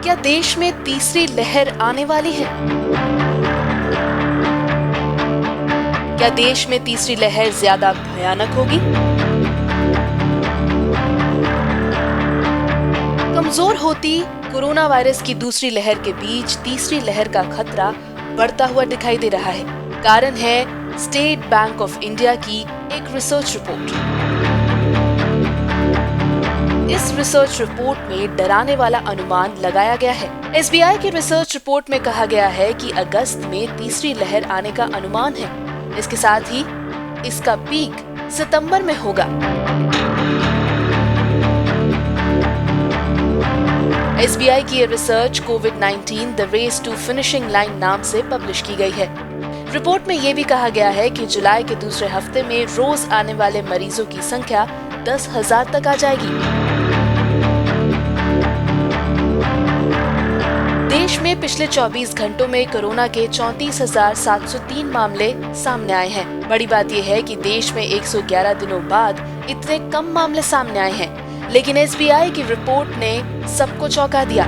क्या देश में तीसरी लहर आने वाली है? क्या देश में तीसरी लहर ज्यादा भयानक होगी? कमजोर होती कोरोना वायरस की दूसरी लहर के बीच तीसरी लहर का खतरा बढ़ता हुआ दिखाई दे रहा है। कारण है स्टेट बैंक ऑफ इंडिया की एक रिसर्च रिपोर्ट। इस रिसर्च रिपोर्ट में डराने वाला अनुमान लगाया गया है। एसबीआई की रिसर्च रिपोर्ट में कहा गया है कि अगस्त में तीसरी लहर आने का अनुमान है। इसके साथ ही इसका पीक सितंबर में होगा। एसबीआई की ये रिसर्च कोविड-19 the race to finishing line नाम से पब्लिश की गई है। रिपोर्ट में ये भी कहा गया है कि जुलाई के दूसरे हफ्ते में रोज आने वाले मरीजों की संख्या 10,000 तक आ जाएगी। देश में पिछले 24 घंटों में कोरोना के 34,703 मामले सामने आए हैं। बड़ी बात यह है कि देश में 111 दिनों बाद इतने कम मामले सामने आए हैं, लेकिन एसबीआई की रिपोर्ट ने सबको चौंका दिया।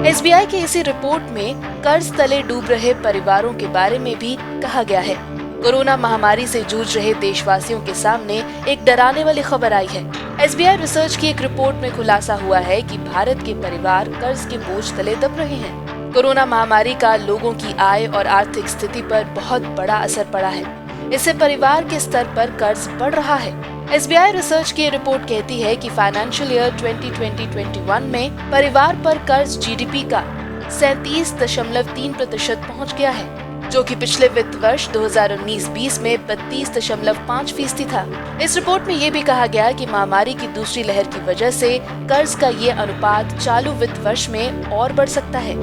एसबीआई की इसी रिपोर्ट में कर्ज तले डूब रहे परिवारों के बारे में भी कहा गया है। कोरोना महामारी से जूझ रहे देशवासियों के सामने एक डराने वाली खबर आई है। एसबीआई रिसर्च की एक रिपोर्ट में खुलासा हुआ है कि भारत के परिवार कर्ज के बोझ तले दब रहे हैं। कोरोना महामारी का लोगों की आय और आर्थिक स्थिति पर बहुत बड़ा असर पड़ा है। इससे परिवार के स्तर पर कर्ज बढ़ रहा है। एसबीआई रिसर्च की रिपोर्ट कहती है कि फाइनेंशियल ईयर 2020-21 में परिवार पर कर्ज जीडीपी का 37.3% पहुंच गया है, जो कि पिछले वित्त वर्ष 2019-20 में 32.5% था। इस रिपोर्ट में ये भी कहा गया कि महामारी की दूसरी लहर की वजह से कर्ज का ये अनुपात चालू वित्त वर्ष में और बढ़ सकता है।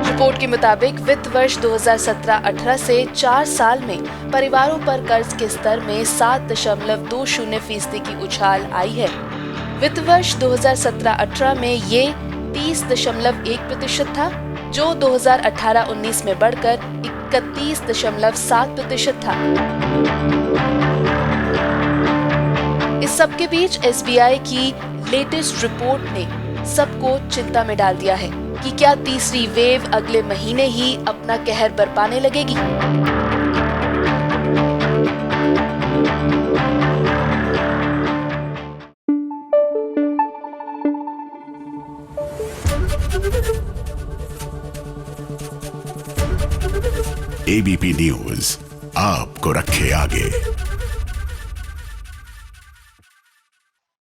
रिपोर्ट के मुताबिक वित्त वर्ष 2017-18 से 4 साल में परिवारों पर कर्ज के स्तर में 7.20% की उछाल आई है। वित्त वर्ष 2017-18 में ये 30.1% था, जो 2018-19 में बढ़कर 31.7% था। इस सब के बीच एसबीआई की लेटेस्ट रिपोर्ट ने सबको चिंता में डाल दिया है कि क्या तीसरी वेव अगले महीने ही अपना कहर बरपाने लगेगी। एबीपी न्यूज आपको रखे आगे।